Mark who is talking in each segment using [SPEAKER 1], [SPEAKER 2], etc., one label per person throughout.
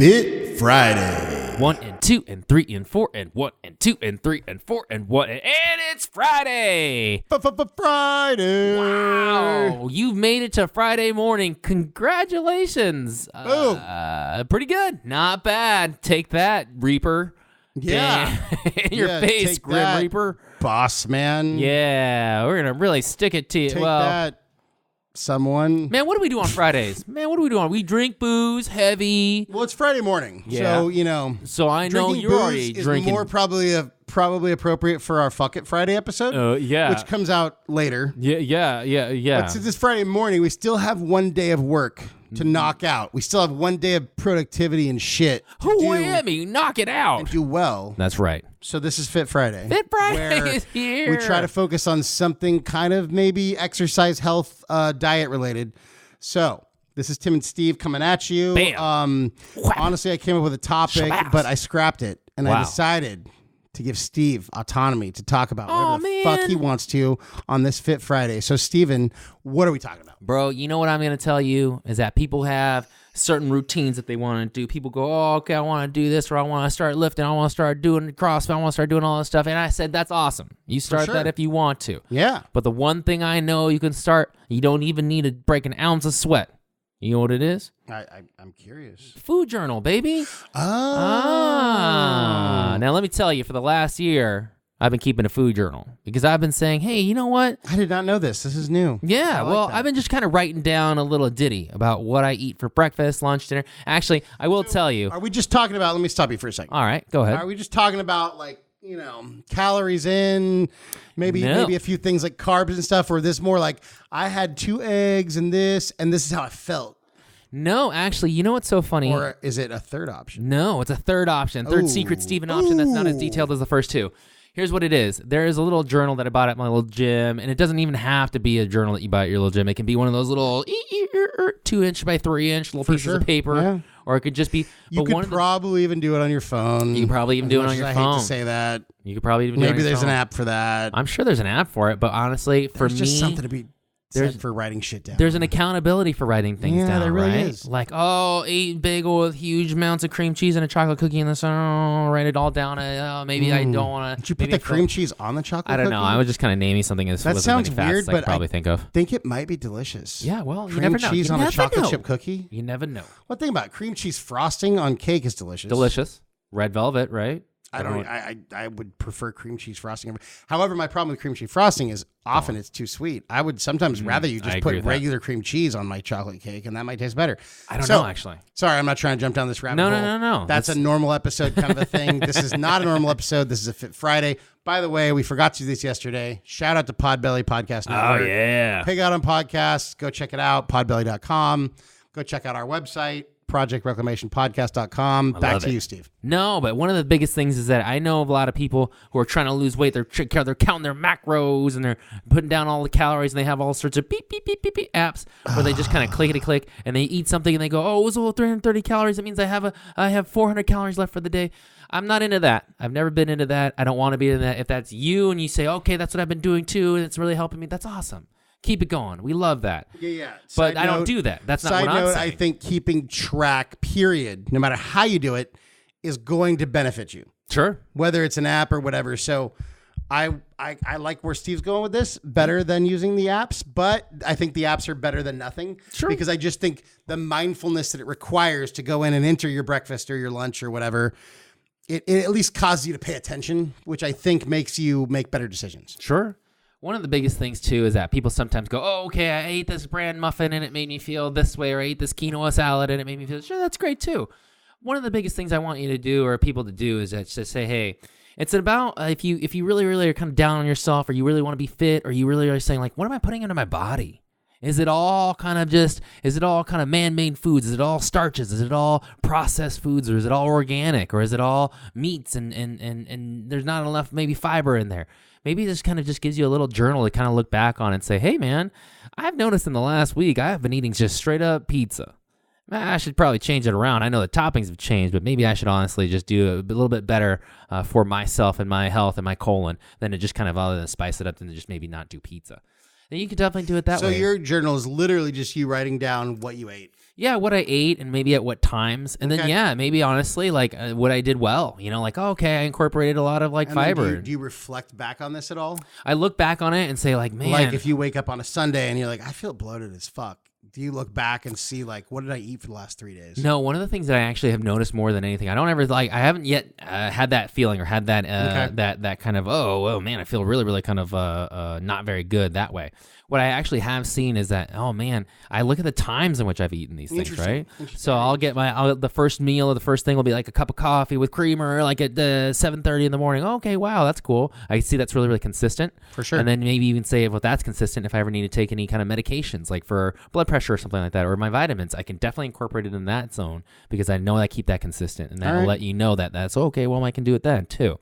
[SPEAKER 1] Fit Friday.
[SPEAKER 2] 1 and 2 and 3 and 4 and 1 and 2 and 3 and 4 and 1 and it's Friday.
[SPEAKER 1] Friday.
[SPEAKER 2] Wow, you've made it to Friday morning. Congratulations.
[SPEAKER 1] Boom.
[SPEAKER 2] Pretty good. Not bad. Take that, Reaper.
[SPEAKER 1] Yeah.
[SPEAKER 2] In your face,
[SPEAKER 1] take
[SPEAKER 2] Grim
[SPEAKER 1] that,
[SPEAKER 2] Reaper.
[SPEAKER 1] Boss man.
[SPEAKER 2] Yeah, we're going to really stick it to you.
[SPEAKER 1] Take that, someone.
[SPEAKER 2] Man, what do we do on Fridays? We drink booze, heavy.
[SPEAKER 1] Well, it's Friday morning.
[SPEAKER 2] Yeah.
[SPEAKER 1] So, you know.
[SPEAKER 2] So I know
[SPEAKER 1] drinking
[SPEAKER 2] you're
[SPEAKER 1] booze
[SPEAKER 2] already
[SPEAKER 1] is
[SPEAKER 2] drinking.
[SPEAKER 1] more probably appropriate for our Fuck It Friday episode.
[SPEAKER 2] Yeah.
[SPEAKER 1] Which comes out later.
[SPEAKER 2] Yeah.
[SPEAKER 1] But since it's Friday morning, we still have one day of work to knock out. We still have one day of productivity and shit to do
[SPEAKER 2] Whammy, knock it out.
[SPEAKER 1] and do well.
[SPEAKER 2] That's right.
[SPEAKER 1] So this is Fit Friday.
[SPEAKER 2] Fit Friday
[SPEAKER 1] where
[SPEAKER 2] is here.
[SPEAKER 1] We try to focus on something kind of maybe exercise, health, diet related. So this is Tim and Steve coming at you.
[SPEAKER 2] Bam.
[SPEAKER 1] Honestly, I came up with a topic,
[SPEAKER 2] Shabazz.
[SPEAKER 1] but I scrapped it. And
[SPEAKER 2] Wow.
[SPEAKER 1] I decided to give Steve autonomy to talk about whatever the
[SPEAKER 2] man.
[SPEAKER 1] fuck he wants to on this Fit Friday. So, Steven, what are we talking about?
[SPEAKER 2] Bro, you know what I'm going to tell you is that people have certain routines that they want to do. People go, oh, okay, I want to do this, or I want to start lifting, I want to start doing CrossFit, I want to start doing all this stuff. And I said, that's awesome. You start
[SPEAKER 1] sure.
[SPEAKER 2] that if you want to.
[SPEAKER 1] Yeah.
[SPEAKER 2] But the one thing I know you can start, you don't even need to break an ounce of sweat. You know what it is?
[SPEAKER 1] I'm curious.
[SPEAKER 2] Food journal, baby.
[SPEAKER 1] Oh.
[SPEAKER 2] Now let me tell you, for the last year, I've been keeping a food journal because I've been saying, hey, you know what?
[SPEAKER 1] I did not know this. This is new.
[SPEAKER 2] Yeah,
[SPEAKER 1] I like
[SPEAKER 2] well,
[SPEAKER 1] that.
[SPEAKER 2] I've been just kind of writing down a little ditty about what I eat for breakfast, lunch, dinner. Actually, I will tell you.
[SPEAKER 1] Are we just talking about, let me stop you for a second.
[SPEAKER 2] All right, go ahead.
[SPEAKER 1] Are we just talking about, like, you know, calories in, maybe a few things like carbs and stuff, or this more like, I had 2 eggs and this is how I felt?
[SPEAKER 2] No, actually, you know what's so funny?
[SPEAKER 1] Or is it a third option?
[SPEAKER 2] No, it's a third option. Third secret Steven option that's not as detailed as the first two. Here's what it is. There is a little journal that I bought at my little gym, and it doesn't even have to be a journal that you buy at your little gym. It can be one of those little 2-inch by 3-inch little pieces of paper,
[SPEAKER 1] yeah.
[SPEAKER 2] Or it could just be.
[SPEAKER 1] You could probably even do it on your phone.
[SPEAKER 2] You could probably even do it on your
[SPEAKER 1] I
[SPEAKER 2] phone.
[SPEAKER 1] hate to say that.
[SPEAKER 2] You could probably even do it on
[SPEAKER 1] Maybe
[SPEAKER 2] your
[SPEAKER 1] there's
[SPEAKER 2] phone.
[SPEAKER 1] an app for that.
[SPEAKER 2] I'm sure there's an app for it, but honestly, for
[SPEAKER 1] There's
[SPEAKER 2] me,
[SPEAKER 1] just something to be said for writing shit down.
[SPEAKER 2] there's an accountability for writing things down,
[SPEAKER 1] there really
[SPEAKER 2] right?
[SPEAKER 1] is.
[SPEAKER 2] Like, eat bagel with huge amounts of cream cheese and a chocolate cookie in the center. Write it all down. Maybe I don't want to.
[SPEAKER 1] Did you put the cream cheese on the chocolate
[SPEAKER 2] I don't know.
[SPEAKER 1] cookie?
[SPEAKER 2] I was just kind of naming something as
[SPEAKER 1] That sounds weird,
[SPEAKER 2] as I
[SPEAKER 1] but
[SPEAKER 2] could probably think of.
[SPEAKER 1] I think it might be delicious.
[SPEAKER 2] Yeah, well, you
[SPEAKER 1] cream
[SPEAKER 2] never know.
[SPEAKER 1] cheese
[SPEAKER 2] You
[SPEAKER 1] on a
[SPEAKER 2] never
[SPEAKER 1] chocolate
[SPEAKER 2] know.
[SPEAKER 1] chip cookie.
[SPEAKER 2] You never know.
[SPEAKER 1] One thing about cream cheese frosting on cake is delicious.
[SPEAKER 2] Delicious. Red velvet, right?
[SPEAKER 1] I would prefer cream cheese frosting. However, my problem with cream cheese frosting is often it's too sweet. I would sometimes rather you just put regular cream cheese on my chocolate cake, and that might taste better.
[SPEAKER 2] I don't know, actually.
[SPEAKER 1] Sorry, I'm not trying to jump down this rabbit hole.
[SPEAKER 2] No.
[SPEAKER 1] That's a normal episode kind of a thing. This is not a normal episode. This is a Fit Friday. By the way, we forgot to do this yesterday. Shout out to Podbelly Podcast Network.
[SPEAKER 2] Oh, yeah.
[SPEAKER 1] Pig Out on Podcasts. Go check it out, podbelly.com. Go check out our website, projectreclamationpodcast.com. Back to you, Steve.
[SPEAKER 2] No, but one of the biggest things is that I know of a lot of people who are trying to lose weight. They're counting their macros and they're putting down all the calories, and they have all sorts of beep apps where they just kind of click and they eat something and they go, oh, it was all 330 calories. That means I have 400 calories left for the day. I'm not into that. I've never been into that. I don't want to be in that. If that's you and you say, okay, that's what I've been doing too, and it's really helping me, that's awesome. Keep it going. We love that.
[SPEAKER 1] Yeah.
[SPEAKER 2] But I don't do that. That's not what I'm saying.
[SPEAKER 1] I think keeping track, period, no matter how you do it, is going to benefit you.
[SPEAKER 2] Sure.
[SPEAKER 1] Whether it's an app or whatever. So I like where Steve's going with this, better than using the apps, but I think the apps are better than nothing.
[SPEAKER 2] Sure.
[SPEAKER 1] Because I just think the mindfulness that it requires to go in and enter your breakfast or your lunch or whatever, it at least causes you to pay attention, which I think makes you make better decisions.
[SPEAKER 2] Sure. One of the biggest things, too, is that people sometimes go, oh, okay, I ate this bran muffin and it made me feel this way, or I ate this quinoa salad and it made me feel, sure, that's great, too. One of the biggest things I want you to do, or people to do, is to say, hey, it's about if you really, really are kind of down on yourself, or you really want to be fit, or you really are saying, like, what am I putting into my body? Is it all kind of man-made foods? Is it all starches? Is it all processed foods? Or is it all organic? Or is it all meats and there's not enough maybe fiber in there? Maybe this kind of just gives you a little journal to kind of look back on and say, hey, man, I've noticed in the last week I've been eating just straight up pizza. I should probably change it around. I know the toppings have changed, but maybe I should honestly just do a little bit better for myself and my health and my colon than to just kind of other than spice it up than to just maybe not do pizza. And you could definitely do it that way.
[SPEAKER 1] So your journal is literally just you writing down what you ate.
[SPEAKER 2] Yeah, what I ate and maybe at what times. And then, maybe honestly, like what I did well. Like, okay, I incorporated a lot of like fiber.
[SPEAKER 1] Do you reflect back on this at all?
[SPEAKER 2] I look back on it and say like, man.
[SPEAKER 1] Like if you wake up on a Sunday and you're like, I feel bloated as fuck. Do you look back and see like, what did I eat for the last 3 days?
[SPEAKER 2] No, one of the things that I actually have noticed more than anything, I haven't yet had that feeling or had that that kind of, oh man, I feel really, really kind of not very good that way. What I actually have seen is that, oh man, I look at the times in which I've eaten these things, right? So I'll get the first meal or the first thing will be like a cup of coffee with creamer, like at 7:30 in the morning. Okay, wow, that's cool. I see that's really, really consistent.
[SPEAKER 1] For sure.
[SPEAKER 2] And then maybe even say, well, that's consistent if I ever need to take any kind of medications, like for blood pressure or something like that, or my vitamins, I can definitely incorporate it in that zone because I know I keep that consistent, and that will let you know that that's okay. Well, I can do it then too.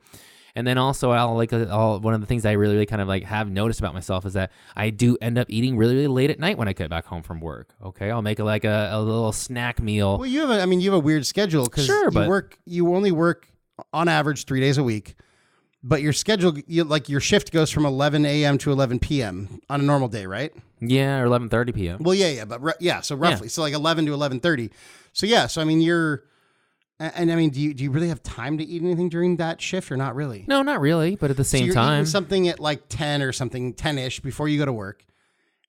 [SPEAKER 2] And then also, one of the things I really, really kind of like have noticed about myself is that I do end up eating really, really late at night when I get back home from work. Okay, I'll make a little snack meal.
[SPEAKER 1] Well, you have a weird schedule because you only work on average 3 days a week, but your schedule, your shift goes from 11 a.m. to 11 p.m. on a normal day, right?
[SPEAKER 2] Yeah, or 11:30 p.m.
[SPEAKER 1] Well, so roughly, so like 11 to 11:30. So yeah, so I mean do you really have time to eat anything during that shift or not really?
[SPEAKER 2] No, not really, but at the same time.
[SPEAKER 1] Eating something at like 10 or something, 10-ish before you go to work.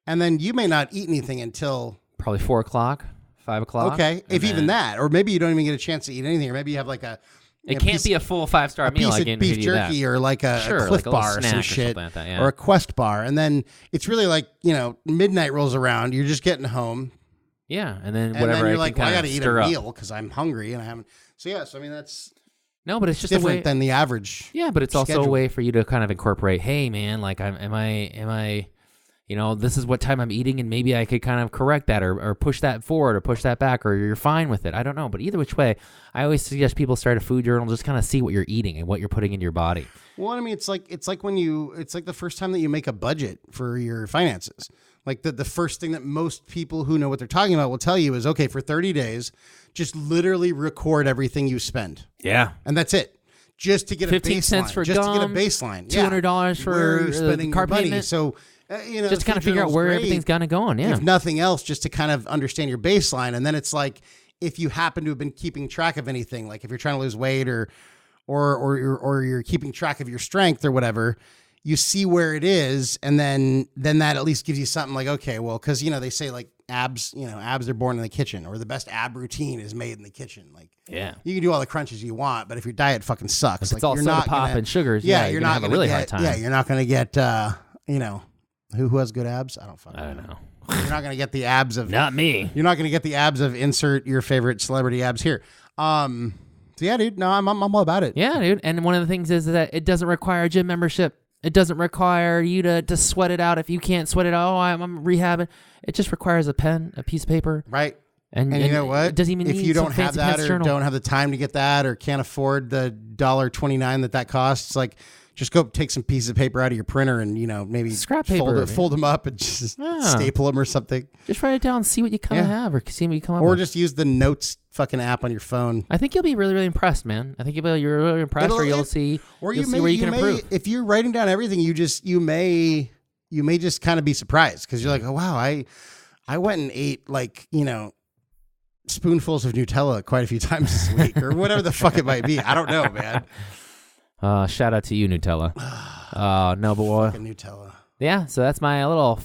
[SPEAKER 1] And then you may not eat anything until
[SPEAKER 2] probably 4 o'clock, 5 o'clock.
[SPEAKER 1] Okay, even that. Or maybe you don't even get a chance to eat anything, or maybe you have like
[SPEAKER 2] it can't be a full 5-star meal.
[SPEAKER 1] Piece of beef jerky or like a Cliff Bar or some shit, like that, or a Quest bar. And then it's really like, midnight rolls around, you're just getting home.
[SPEAKER 2] Yeah, and then whatever. And then
[SPEAKER 1] you're like, well, I got to eat a meal because I'm hungry and I haven't. So yeah, I mean that's
[SPEAKER 2] but it's just
[SPEAKER 1] different than the average.
[SPEAKER 2] Yeah, but it's also a way for you to kind of incorporate. Hey, man, like am I, this is what time I'm eating, and maybe I could kind of correct that or push that forward or push that back, or you're fine with it. I don't know, but either which way, I always suggest people start a food journal, just kind of see what you're eating and what you're putting into your body.
[SPEAKER 1] Well, I mean, it's like the first time that you make a budget for your finances. Like the first thing that most people who know what they're talking about will tell you is, okay, for 30 days, just literally record everything you spend.
[SPEAKER 2] Yeah.
[SPEAKER 1] And that's it. Just to get a
[SPEAKER 2] 15 cents for
[SPEAKER 1] just
[SPEAKER 2] gum,
[SPEAKER 1] to get a baseline.
[SPEAKER 2] $200 for
[SPEAKER 1] spending
[SPEAKER 2] car
[SPEAKER 1] your money.
[SPEAKER 2] payment.
[SPEAKER 1] So,
[SPEAKER 2] just to kind of figure out where everything's kind of going. Yeah.
[SPEAKER 1] If nothing else, just to kind of understand your baseline. And then it's like, if you happen to have been keeping track of anything, like if you're trying to lose weight or you're keeping track of your strength or whatever, you see where it is, and then that at least gives you something like, okay, well, because they say like abs are born in the kitchen, or the best ab routine is made in the kitchen. Like,
[SPEAKER 2] yeah,
[SPEAKER 1] you can do all the crunches you want, but if your diet fucking sucks,
[SPEAKER 2] if it's all soda pop and sugars, you're not going to have a really hard time.
[SPEAKER 1] Yeah, you're not going to get who has good abs? I don't know. You're not going to get the abs of
[SPEAKER 2] not me.
[SPEAKER 1] You're not going to get the abs of insert your favorite celebrity abs here. So yeah, dude, no, I'm all about it.
[SPEAKER 2] Yeah, dude, and one of the things is that it doesn't require a gym membership. It doesn't require you to sweat it out if you can't sweat it out. Oh, I'm rehabbing. It just requires a pen, a piece of paper.
[SPEAKER 1] Right.
[SPEAKER 2] And
[SPEAKER 1] you know what?
[SPEAKER 2] It doesn't even
[SPEAKER 1] if
[SPEAKER 2] need
[SPEAKER 1] you don't
[SPEAKER 2] some
[SPEAKER 1] have that or
[SPEAKER 2] journal.
[SPEAKER 1] don't have the time to get that or can't afford the $1.29 that costs, like just go take some pieces of paper out of your printer and, maybe
[SPEAKER 2] scrap paper,
[SPEAKER 1] fold them up and just staple them or something.
[SPEAKER 2] Just write it down and see what you kind of have or see what you come up
[SPEAKER 1] with.
[SPEAKER 2] Or
[SPEAKER 1] just use the notes fucking app on your phone.
[SPEAKER 2] I think you'll be really, really impressed, man. I think you're really impressed, you'll see where you can improve.
[SPEAKER 1] If you're writing down everything, you may just kind of be surprised because you're like, oh wow, I went and ate like spoonfuls of Nutella quite a few times this week or whatever the fuck it might be. I don't know, man.
[SPEAKER 2] Shout out to you, Nutella. No, but
[SPEAKER 1] fucking Nutella.
[SPEAKER 2] Yeah, so that's my little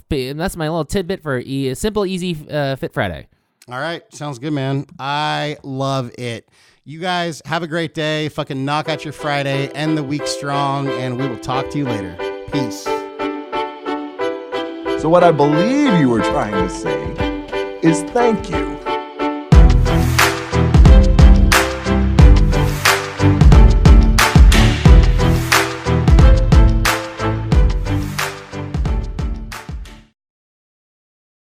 [SPEAKER 2] tidbit for simple, easy Fit Friday.
[SPEAKER 1] All right. Sounds good, man. I love it. You guys have a great day. Fucking knock out your Friday. End the week strong. And we will talk to you later. Peace.
[SPEAKER 3] So what I believe you were trying to say is thank you.